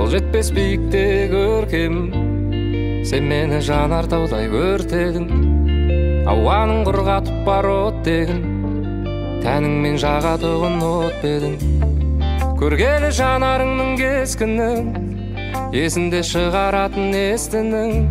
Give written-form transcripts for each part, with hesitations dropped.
қол жетпес биікте көркем. Сен мені жанар таудай өртедің, ауаның құрғатып бар оттегін, тәніңмен жағатығын от бедің. Көргелі жанарыңның кескінін, есінде шығаратын естінің.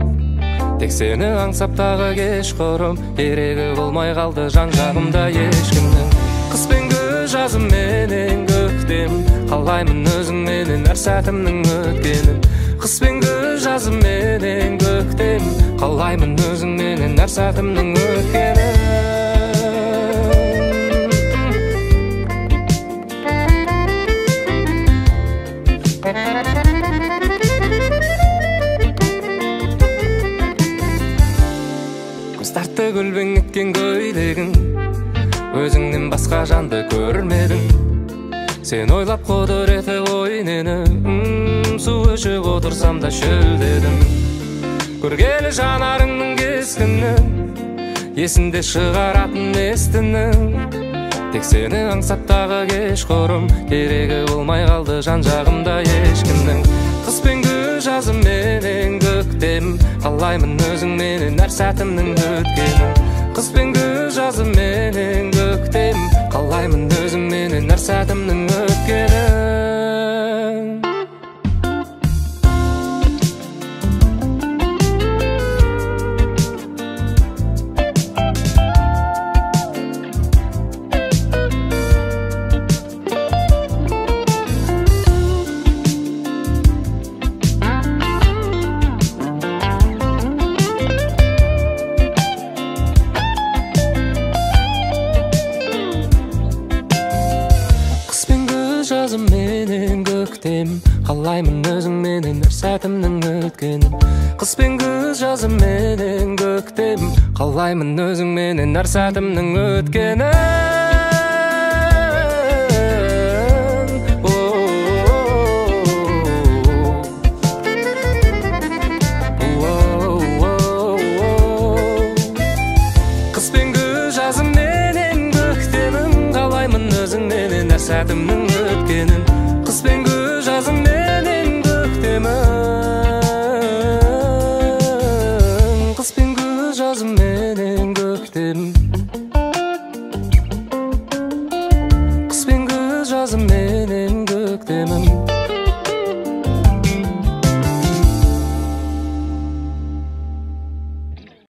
Тек сені аңсаптағы кешқұрым, керегі болмай қалды жан жағымда ешкімнің. Қыс пен күз, жазым менен көктем, қалаймын өзіңменен әр сәтімнің өткенін. Қыс пен күз, жазым менен көктем, қалаймын өзіңменен әр сәтімнің өткенін. Көз тартты көлбең еткен көйлегің, өзіңнен басқа жанды көрмедің. Сен ойлап құдіреті ойнені, су ішіп отырсам да шөлдедім. Көргелі жанарыңның кескінін, есінде шығаратын естінің. Тек сені аңсаптағы кешқұрым, керегі болмай қалды жан жағымда ешкімнің. Қыс пен күз, жазым менен көктем, қалаймын өзіңменен әр сәтімнің өткенін. Қыс пен күз, жазым менен көктем, қалаймын өзіңменен әр сәтімнің өткенін. Жазым менен көктем, қалаймын өзіңменен әр сәтімнің өткенін. Қыс пен күз, жазым менен көктем, қалаймын өзіңменен әр сәтімнің өткенін. Қыс пен күз, жазым менен көктемім, қалаймын өзіңменен әр сәтімнің өткенін. Қыс пен күз, жазым менен көктемім. Қыс пен күз, жазым менен көктемім. Қыс пен күз, жазым менен көктемім.